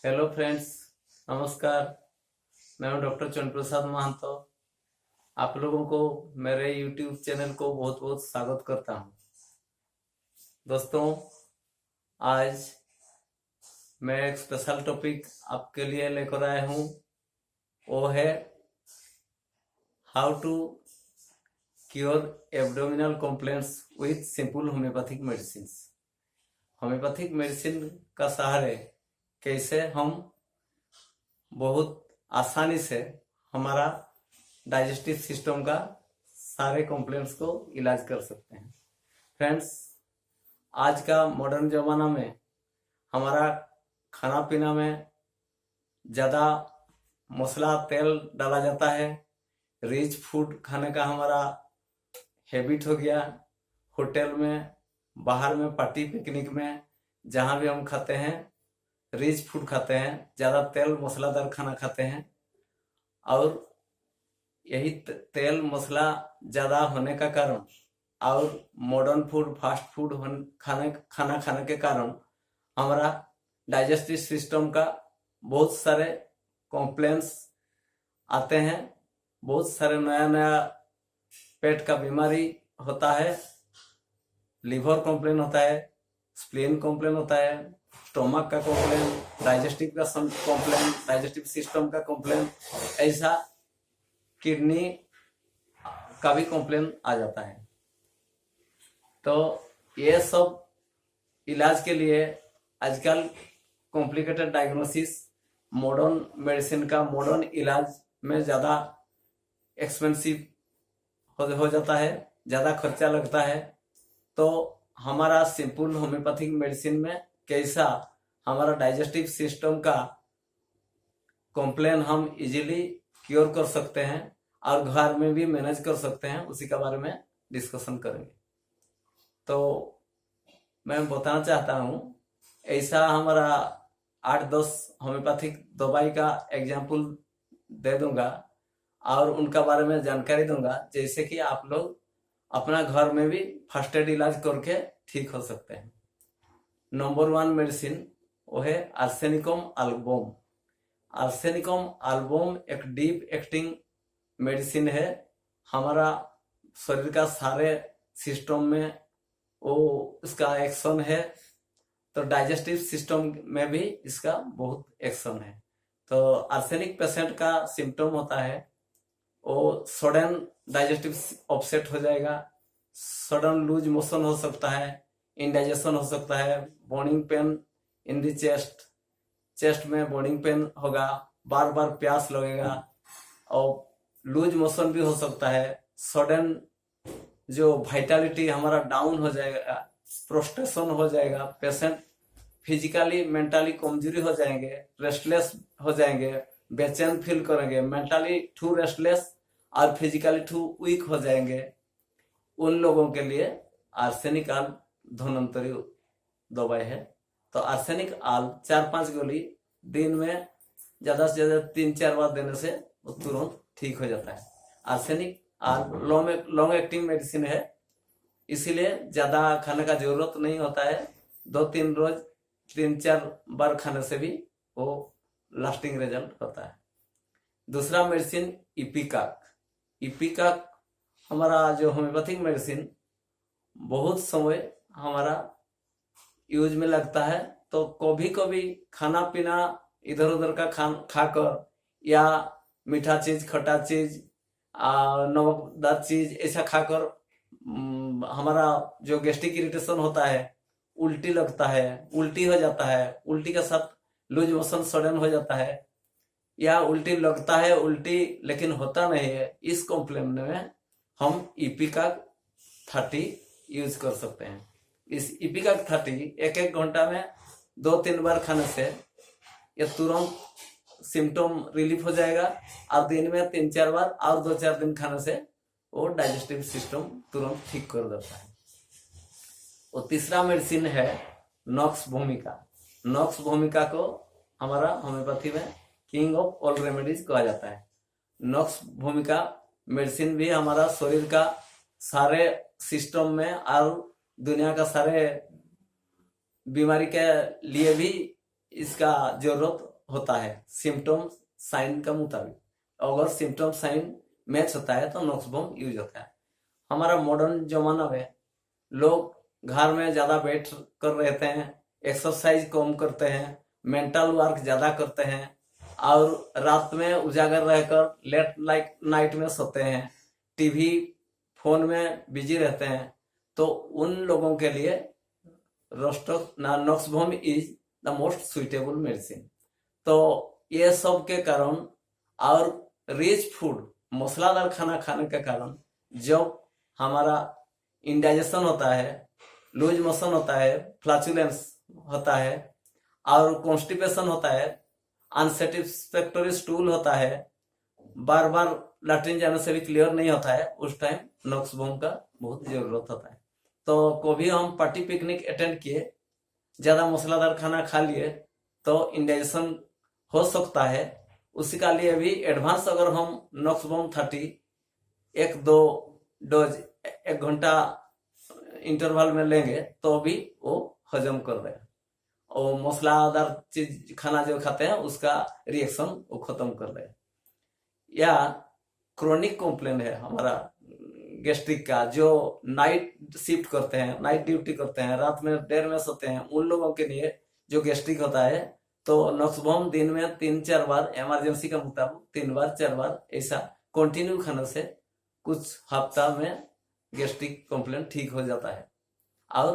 Hello friends, नमस्कार। मैं हूं डॉक्टर चंद्र प्रसाद महंतो। आप लोगों को मेरे यूट्यूब चैनल को बहुत बहुत स्वागत करता हूं। दोस्तों, आज मैं एक स्पेशल टॉपिक आपके लिए लेकर आया हूं। वो है how to cure abdominal complaints with simple homoeopathic medicine. Homoeopathic medicine का सहारे कैसे हम बहुत आसानी से हमारा डाइजेस्टिव सिस्टम का सारे कंप्लेंट्स को इलाज कर सकते हैं। फ्रेंड्स, आज का मॉडर्न जमाना में हमारा खाना पीना में ज़्यादा मसाला तेल डाला जाता है। रिच फूड खाने का हमारा हैबिट हो गया। होटल में, बाहर में, पार्टी पिकनिक में, जहाँ भी हम खाते हैं रिच फूड खाते हैं, ज़्यादा तेल मसालादार खाना खाते हैं। और यही तेल मसाला ज़्यादा होने का कारण और मॉडर्न फूड, फास्ट फूड खाना खाने के कारण हमारा डाइजेस्टिव सिस्टम का बहुत सारे कॉम्प्लेंट्स आते हैं। बहुत सारे नया नया पेट का बीमारी होता है। लिवर कॉम्प्लेन होता है, स्प्लीन कॉम्प्लेन होता है, स्टोमक का कॉम्प्लेन, डाइजेस्टिव का कॉम्प्लेन, डाइजेस्टिव सिस्टम का कॉम्प्लेन, ऐसा किडनी का भी कॉम्प्लेन आ जाता है। तो ये सब इलाज के लिए आजकल कॉम्प्लिकेटेड डायग्नोसिस, मॉडर्न मेडिसिन का मॉडर्न इलाज में ज़्यादा एक्सपेंसिव हो जाता है, ज़्यादा खर्चा लगता है। तो हमारा सिंपल होम्योपैथिक मेडिसिन में कैसा हमारा डाइजेस्टिव सिस्टम का कॉम्प्लेन हम इजीली क्योर कर सकते हैं और घर में भी मैनेज कर सकते हैं, उसी के बारे में डिस्कशन करेंगे। तो मैं बताना चाहता हूँ, ऐसा हमारा 8-10 होम्योपैथिक दवाई का एग्जाम्पल दे दूंगा और उनका बारे में जानकारी दूंगा, जैसे कि आप लोग अपना घर में भी फर्स्ट एड इलाज करके ठीक हो सकते हैं। नंबर 1 मेडिसिन वो है आर्सेनिकम एल्बम। आर्सेनिकम एल्बम एक डीप एक्टिंग मेडिसिन है। हमारा शरीर का सारे सिस्टम में वो इसका एक्शन है। तो डाइजेस्टिव सिस्टम में भी इसका बहुत एक्शन है। तो आर्सेनिक पेशेंट का सिम्टम होता है वो सडन डाइजेस्टिव अपसेट हो जाएगा, सडन लूज मोशन हो सकता है, इंडाइजेशन हो सकता है, burning pain in the chest में बर्निंग पेन होगा, बार बार प्यास लगेगा और लूज मोशन भी हो सकता है। सडन जो वाइटलिटी हमारा डाउन हो जाएगा, प्रोस्ट्रेशन हो जाएगा, पेशेंट फिजिकली मेंटली कमजोरी हो जाएंगे, रेस्टलेस हो जाएंगे, बेचैन फील करेंगे, मेंटली टू रेस्टलेस और फिजिकली टू वीक हो जाएंगे। उन लोगों के लिए आर्सेनिक आल धन्वंतरी दवाई है। तो आर्सेनिक आल 4-5 गोली दिन में ज्यादा से ज्यादा 3-4 बार देने से वो तुरंत ठीक हो जाता है। आर्सेनिक आल लॉन्ग एक्टिंग मेडिसिन है, इसीलिए ज्यादा खाने का जरूरत नहीं होता है। 2-3 रोज 3-4 बार खाने से भी वो लास्टिंग रिजल्ट होता है। दूसरा मेडिसिन इपिकाक। इपिकाक हमारा जो होम्योपैथिक मेडिसिन बहुत समय हमारा यूज में लगता है। तो कभी कभी खाना पीना इधर उधर का खाकर या मीठा चीज, खट्टा चीज, नमकदार चीज ऐसा खाकर हमारा जो गैस्ट्रिक इरिटेशन होता है, उल्टी लगता है, उल्टी हो जाता है, उल्टी के साथ लूज मोशन सडन हो जाता है, या उल्टी लगता है उल्टी लेकिन होता नहीं है, इस कॉम्प्लेन में हम इपिकाक 30 यूज कर सकते हैं। इस इपिकाक 30 1-1 घंटा में 2-3 बार खाने से ये तुरंत सिम्टम रिलीफ हो जाएगा और दिन में 3-4 बार और 2-4 दिन खाने से वो डाइजेस्टिव सिस्टम तुरंत ठीक कर देता है। और तीसरा मेडिसिन है नॉक्स भूमिका। नॉक्स भूमिका को हमारा होम्योपैथी में किंग ऑफ ऑल रेमेडीज कहा जाता है। नॉक्स भूमिका मेडिसिन भी हमारा शरीर का सारे सिस्टम में और दुनिया का सारे बीमारी के लिए भी इसका जरूरत होता है सिम्टम साइन का मुताबिक। अगर सिम्टम साइन मैच होता है तो नॉक्सबम यूज होता है। हमारा मॉडर्न जमाना में लोग घर में ज्यादा बैठ कर रहते हैं, एक्सरसाइज कम करते हैं, मेंटल वर्क ज्यादा करते हैं और रात में उजागर रहकर लेट नाइट में सोते हैं, टीवी फोन में बिजी रहते हैं। तो उन लोगों के लिए नॉक्सबम is the most suitable medicine. तो ये सब के कारण और रिच फूड मसालेदार खाना खाने के कारण जब हमारा इंडाइजेशन होता है, लूज मोशन होता है, फ्लैचुलेंस होता है और कॉन्स्टिपेशन होता है, अनसेटिस्फैक्टरी स्टूल होता है, बार बार लैट्रिन जाने से भी क्लियर नहीं होता है, उस टाइम नॉक्सबम का बहुत जरूरत होता है। तो कभी हम पार्टी पिकनिक अटेंड किए, ज्यादा मसालेदार खाना खा लिए तो इंडाइजेशन हो सकता है, उसी का लिए भी एडवांस अगर हम नॉक्सबम 30 1-2 डोज 1 घंटा इंटरवल में लेंगे तो भी वो हजम कर रहे हैं और मसालेदार चीज खाना जो खाते हैं उसका रिएक्शन वो खत्म कर रहे हैं। या क्रोनिक कंप्लेन है हमारा गैस्ट्रिक का, जो नाइट शिफ्ट करते हैं, नाइट ड्यूटी करते हैं, रात में देर में सोते हैं, उन लोगों के लिए जो गैस्ट्रिक होता है तो नॉक्सबम दिन में 3-4 बार, इमरजेंसी का मुताबिक 3 बार 4 बार ऐसा कंटिन्यू खाने से कुछ हफ्ता में गैस्ट्रिक कंप्लेन ठीक हो जाता है और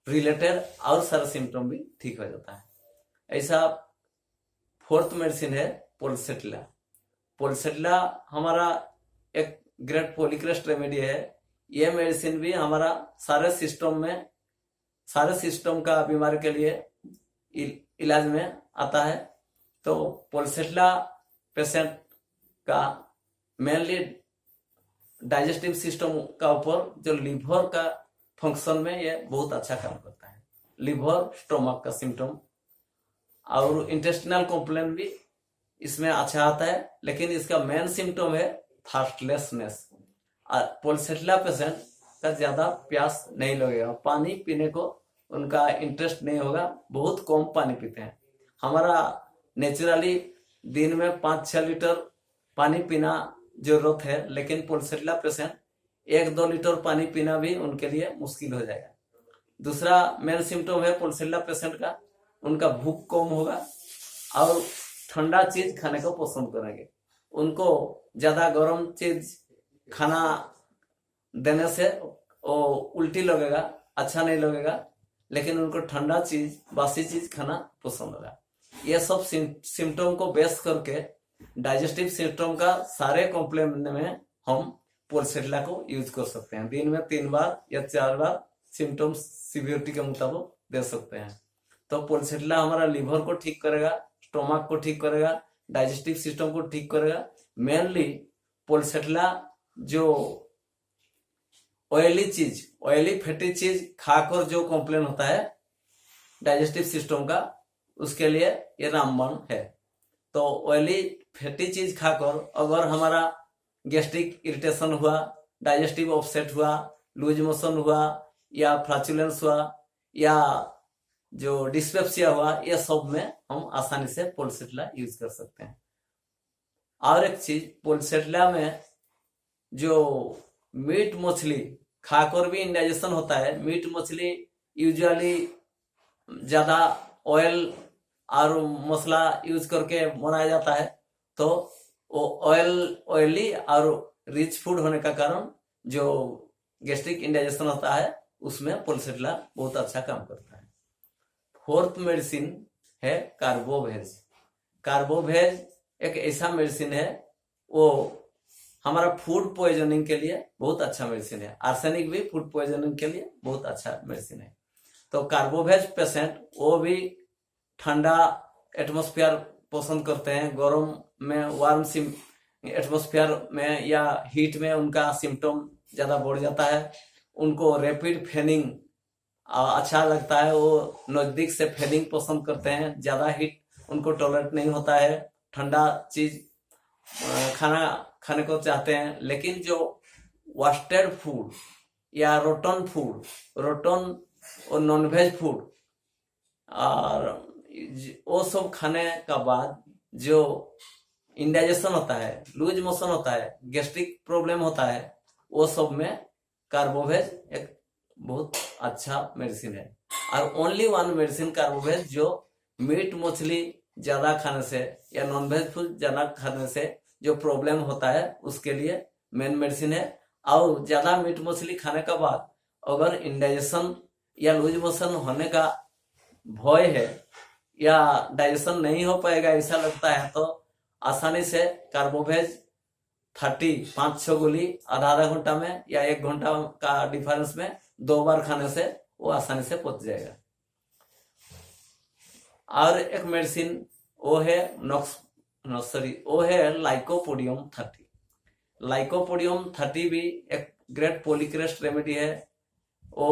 रिलेटेड और सारा सिम्टम भी ठीक हो जाता है। ऐसा 4th मेडिसिन है पोलसेटला। पोलसेटला हमारा एक ग्रेट पॉलीक्रेस्ट रेमेडी है। ये मेडिसिन भी हमारा सारे सिस्टम का बीमारी के लिए इलाज में आता है। तो पोलसेटला पेशेंट का मेनली डाइजेस्टिव सिस्टम का ऊपर जो लिवर का फंक्शन में ये बहुत अच्छा काम करता है। लिवर स्टोमक का सिम्टम और इंटेस्टिनल कंप्लेन भी इसमें अच्छा आता है, लेकिन इसका मेन सिम्टम है थर्स्टलेसनेस। पोलसेटला पेशेंट का ज्यादा प्यास नहीं लगेगा, पानी पीने को उनका इंटरेस्ट नहीं होगा, बहुत कम पानी पीते हैं। हमारा नेचुरली दिन में 5-6 लीटर पानी पीना जरूरत है, लेकिन पोलसेटला पेशेंट 1-2 लीटर पानी पीना भी उनके लिए मुश्किल हो जाएगा। दूसरा मेन सिम्टम है पोलसेटला पेशेंट का, उनका भूख कम होगा और ठंडा चीज खाने को पसंद करेंगे। उनको ज्यादा गर्म चीज खाना देने से वो उल्टी लगेगा, अच्छा नहीं लगेगा, लेकिन उनको ठंडा चीज, बासी चीज खाना पसंद होगा। ये सब सिम्टम को बेस करके डाइजेस्टिव सिस्टम का सारे कंप्लेन में हम पोलसेटला को यूज कर सकते हैं। दिन में 3 बार या 4 बार सिम्टम सिवियरिटी के मुताबिक दे सकते हैं। तो पोलसेटला हमारा लिवर को ठीक करेगा, स्टोमक को ठीक करेगा, डाइजेस्टिव सिस्टम को ठीक करेगा। मेनली पोलसेटला जो ऑयली फैटी चीज खाकर जो कंप्लेन होता है डाइजेस्टिव सिस्टम का, उसके लिए ये रामबाण है। तो ऑयली फैटी चीज खाकर अगर हमारा गैस्ट्रिक इरिटेशन हुआ, डाइजेस्टिव अपसेट हुआ, लूज मोशन हुआ या फ्लैचुलेंस हुआ या जो डिस्पेप्सिया हुआ, ये सब में हम आसानी से पोलसेटला यूज कर सकते हैं। और एक चीज, पोलसेटला में जो मीट मछली खाकर भी इंडाइजेशन होता है, मीट मछली यूजुअली ज्यादा ऑयल और मसला यूज करके बनाया जाता है, तो वो ऑयली और रिच फूड होने का कारण जो गैस्ट्रिक इंडाइजेशन होता है उसमें पोलसेटला बहुत अच्छा काम करता है। 4th मेडिसिन है कार्बोवेज। कार्बोवेज एक ऐसा मेडिसिन है, वो हमारा फूड पॉइजनिंग के लिए बहुत अच्छा मेडिसिन है। आर्सेनिक भी फूड पॉइजनिंग के लिए बहुत अच्छा मेडिसिन है। तो कार्बोवेज पेशेंट वो भी ठंडा एटमॉस्फेयर पसंद करते हैं, गर्म में वार्म एटमॉस्फेयर में या हीट में उनका सिम्टम ज्यादा बढ़ जाता है। उनको रैपिड फैनिंग अच्छा लगता है, वो नजदीक से फैनिंग पसंद करते हैं, ज्यादा हीट उनको टॉलरेट नहीं होता है, ठंडा चीज खाना खाने को चाहते हैं। लेकिन जो वास्टेड फूड या रोटन और नॉनवेज फूड और वो सब खाने का बाद जो इंडाइजेशन होता है, लूज मोशन होता है, गैस्ट्रिक प्रॉब्लम होता है, वो सब में कार्बोवेज एक बहुत अच्छा मेडिसिन है। और ओनली वन मेडिसिन कार्बोवेज जो मीट मछली ज्यादा खाने से या नॉनवेज फूड ज्यादा खाने से जो प्रॉब्लम होता है उसके लिए मेन मेडिसिन है। और ज्यादा मीट मछली खाने के बाद अगर इंडाइजेशन या लूज मोशन होने का भय है या डाइजेशन नहीं हो पाएगा ऐसा लगता है तो आसानी से कार्बोवेज 5-6 गोली आधा घंटा में या 1 घंटा का डिफरेंस में 2 बार खाने से वो आसानी से पच जाएगा। और एक मेडिसिन वो है वो है लाइकोपोडियम 30। लाइकोपोडियम 30 भी एक ग्रेट पॉलीक्रेस्ट रेमेडी है। वो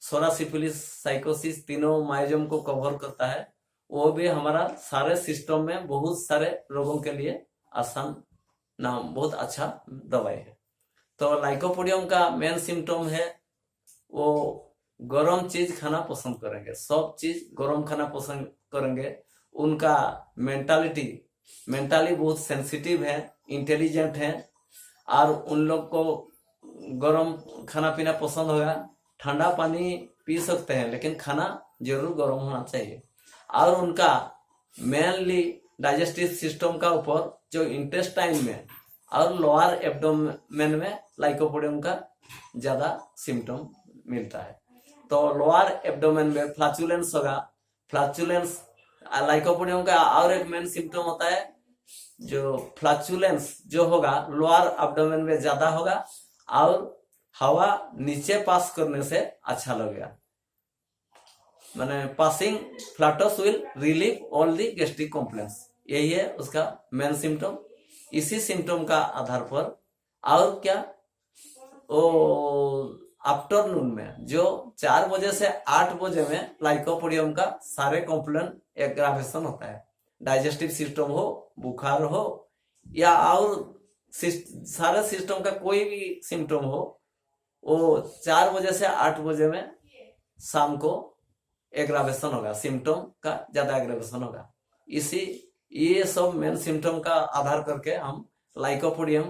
सोरा सिफिलिस साइकोसिस तीनों माइजम को कवर करता है। वो भी हमारा सारे सिस्टम में बहुत सारे रोगों के लिए आसान नाम बहुत अच्छा दवाई है। तो लाइकोपोडियम का मेन सिम्टम है वो गरम चीज खाना पसंद करेंगे, सब चीज गरम खाना पसंद करेंगे। उनका मेंटाली बहुत सेंसिटिव है, इंटेलिजेंट है और उन लोग को गरम खाना पीना पसंद होगा। ठंडा पानी पी सकते हैं लेकिन खाना जरूर गर्म होना चाहिए। और उनका मेनली डाइजेस्टिव सिस्टम का ऊपर जो इंटेस्टाइन में और लोअर एब्डोमेन में लाइकोपोडियम का ज्यादा सिम्टम मिलता है। तो लोअर एब्डोमेन में फ्लैचुलेंस होगा। फ्लैचुलेंस लाइकोपोडियम का और एक मेन सिम्टम होता है जो फ्लैचुलेंस जो होगा लोअर एब्डोमेन में ज्यादा होगा और हवा नीचे पास करने से अच्छा लगेगा। माने passing flats will relieve all the gastric complex, यही है उसका मेन सिम्टम। इसी सिम्टम का आधार पर और क्या वो आफ्टरनून में जो 4 बजे से 8 बजे में लाइकोपोडियम का सारे कॉम्प्लेन एग्रावेशन होता है। डाइजेस्टिव सिस्टम हो, बुखार हो या और सारे सिस्टम का कोई भी सिम्टम हो, वो 4 बजे से 8 बजे में शाम को एग्रावेशन होगा, सिम्टम का ज्यादा एग्रावेशन होगा। ये सब मेन सिम्टम का आधार करके हम लाइकोपोडियम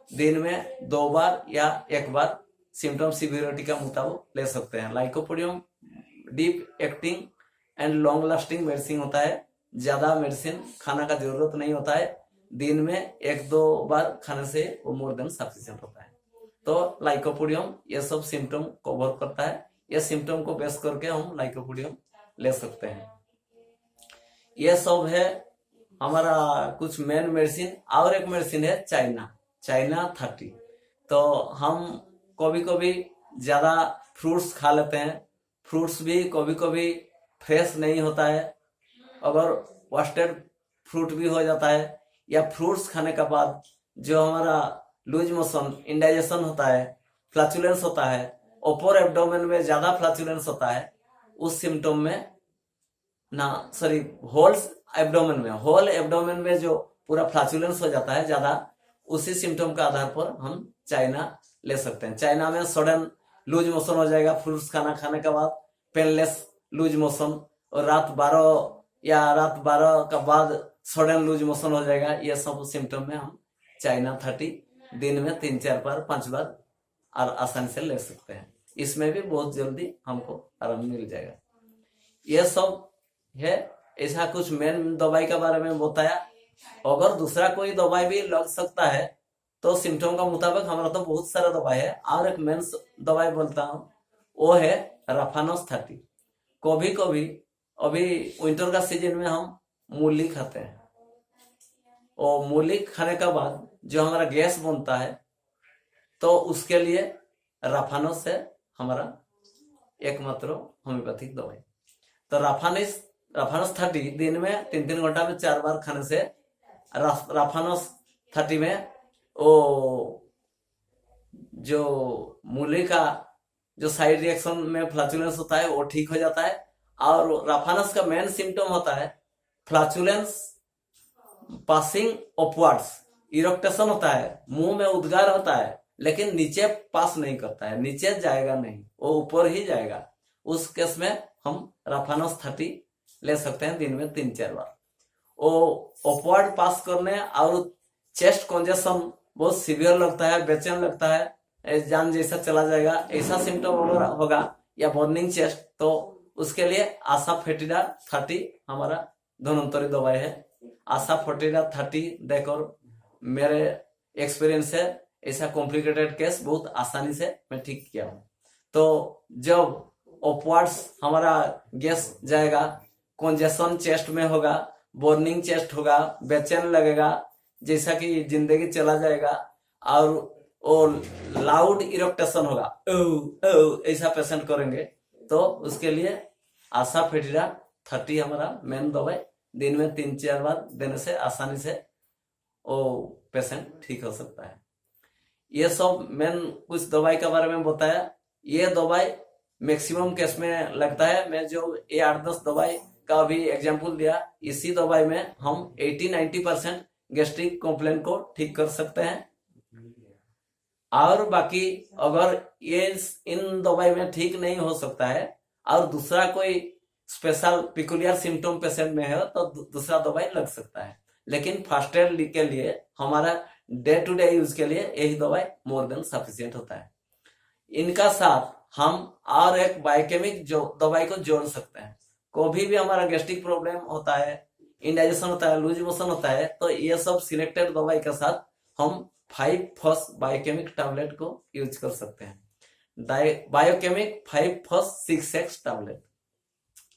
दिन में 2 बार या 1 बार सिम्टम सिवियरिटी का मुताबिक ले सकते हैं। Lycopodium deep acting and long lasting medicine होता है। ज्यादा मेडिसिन खाना का जरूरत नहीं होता है, दिन में 1-2 बार खाने से वो मोर देन सफिशिएंट होता है। तो लाइकोपोडियम ये सब सिम्टम कवर करता है। ये सिम्टम को बेस करके हम लाइकोपोडियम ले सकते हैं। ये सब है हमारा कुछ मेन मेडिसिन। और एक मेडिसिन है चाइना 30। तो हम कभी कभी ज्यादा फ्रूट्स खा लेते हैं। फ्रूट्स भी कभी कभी फ्रेश नहीं होता है, अगर वास्टेड फ्रूट भी हो जाता है या फ्रूट्स खाने के बाद जो हमारा लूज मोशन इंडाइजेशन होता है, फ्लैचुलेंस होता है, अपर एब्डोमेन में ज्यादा फ्लैचुलेंस होता है, उस सिम्टम में होल एब्डोमेन में जो पूरा फ्लैचुलेंस हो जाता है ज्यादा, उसी सिम्टम का आधार पर हम चाइना ले सकते हैं। चाइना में सडन लूज मोशन हो जाएगा फ्रूट्स खाने के बाद, पेनलेस लूज मोशन, और रात 12 का बाद सडन लूज मोशन हो जाएगा। ये सब सिम्टम में हम चाइना 30 दिन में 3-4 बार 5 बार और आसानी से ले सकते हैं। इसमें भी बहुत जल्दी हमको आराम मिल जाएगा। ये सब है, ऐसा कुछ मेन दवाई के बारे में बताया। अगर दूसरा कोई दवाई भी लग सकता है तो सिम्टम का मुताबिक हमारा तो बहुत सारा दवाई है। और एक मेन दवाई बोलता हूँ वो है राफानोस 30। कभी कभी अभी विंटर का सीजन में हम मूली खाते हैं, और मूली खाने के बाद जो हमारा गैस बनता है तो उसके लिए राफानोस है हमारा एकमात्र होम्योपैथिक दवाई। तो राफानोस 30 दिन में 3-3 घंटा में 4 बार खाने से राफानोस 30 में वो जो मूली का जो साइड रिएक्शन में फ्लैचुलेंस होता है वो ठीक हो जाता है। और राफानस का मेन सिम्टम होता है फ्लैचुलेंस पासिंग अपवर्ड्स, इरेक्टेशन होता है, मुंह में उद्गार होता है लेकिन नीचे पास नहीं करता है, नीचे जाएगा नहीं, वो ऊपर ही जाएगा। उस केस में हम राफानस 30 ले सकते हैं दिन में 3-4 बार। वो अपवर्ड पास करने और चेस्ट कंजेशन बहुत सीवियर लगता है, बेचैन लगता है, जान जैसा चला जाएगा, ऐसा सिम्टम अगर होगा या बर्निंग चेस्ट, तो उसके लिए आशा फेटिडा 30 हमारा धन्वंतरी दवाई है। आशा फेटिडा 30 देकर मेरे एक्सपीरियंस है ऐसा कॉम्प्लिकेटेड केस बहुत आसानी से मैं ठीक किया हूँ। तो जब अपवर्ड्स हमारा गैस जाएगा, कंजेशन चेस्ट में होगा, बर्निंग चेस्ट होगा, बेचैन लगेगा, जैसा कि जिंदगी चला जाएगा, और वो लाउड इरेक्टेशन होगा, ओ ओ ऐसा पेशेंट करेंगे, तो उसके लिए आशा फेटिडा 30 हमारा मेन दवाई दिन में 3-4 बार देने से आसानी से वो पेशेंट ठीक हो सकता है। ये सब मेन कुछ दवाई के बारे में बताया। ये दवाई मैक्सिमम केस में लगता है। मैं जो ये 8-10 दवाई का भी एग्जाम्पल दिया, इसी दवाई में हम 80-90% गैस्ट्रिक कंप्लेन को ठीक कर सकते हैं। और बाकी अगर ये इन दवाई में ठीक नहीं हो सकता है और दूसरा कोई स्पेशल पिकुलियर सिम्टम पेशेंट में है तो दूसरा दवाई लग सकता है, लेकिन फर्स्ट एड के लिए हमारा डे टू डे यूज के लिए यही दवाई मोर देन सफिशियंट होता है। इनका साथ हम और एक बायोकेमिक जो दवाई को जोड़ सकते हैं। कभी भी हमारा गैस्ट्रिक प्रॉब्लम होता है, इंडाइजेशन होता है, लूज मोशन होता है, तो ये सब सिलेक्टेड दवाई के साथ हम 5-FOS बायोकेमिक टैबलेट को यूज कर सकते हैं। बायोकेमिक 5-FOS-6X टैबलेट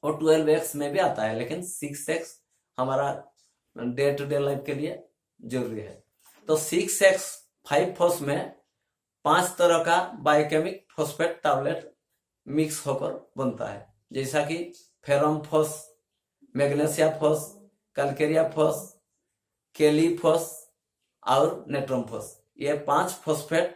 और 12X में भी आता है, लेकिन 6X हमारा डे टू डे लाइफ के लिए जरूरी है। तो 6X 5-FOS में 5 तरह का बायोकेमिक फॉस्फेट टैबलेट मिक्स होकर बनता है, जैसा कि ferrum phos, magnesia phos, calcarea phos, kali phos और नेट्रम फॉस। ये 5 फॉस्फेट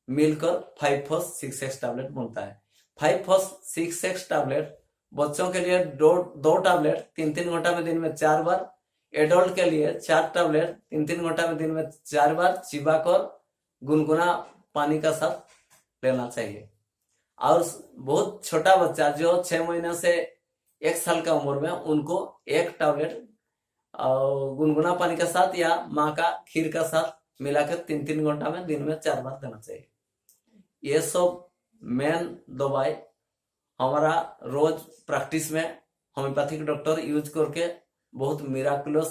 मिलकर 5-FOS-6X टैबलेट बनता है। 5-FOS-6X टैबलेट बच्चों के लिए दो टैबलेट 3-3 घंटा में दिन में 4 बार, एडल्ट के लिए 4 टैबलेट 3-3 घंटा में दिन में 4 बार चिबाकर गुनगुना पानी का साथ लेना चाहिए। और बहुत छोटा बच्चा जो 6 महीने से 1 साल का उम्र में, उनको 1 टैबलेट गुनगुना पानी के साथ या माँ का खीर का साथ मिलाकर 3-3 घंटा में दिन में 4 बार देना चाहिए। ये सब मेन दवाई हमारा रोज प्रैक्टिस में होम्योपैथिक डॉक्टर यूज करके बहुत मिराकुलस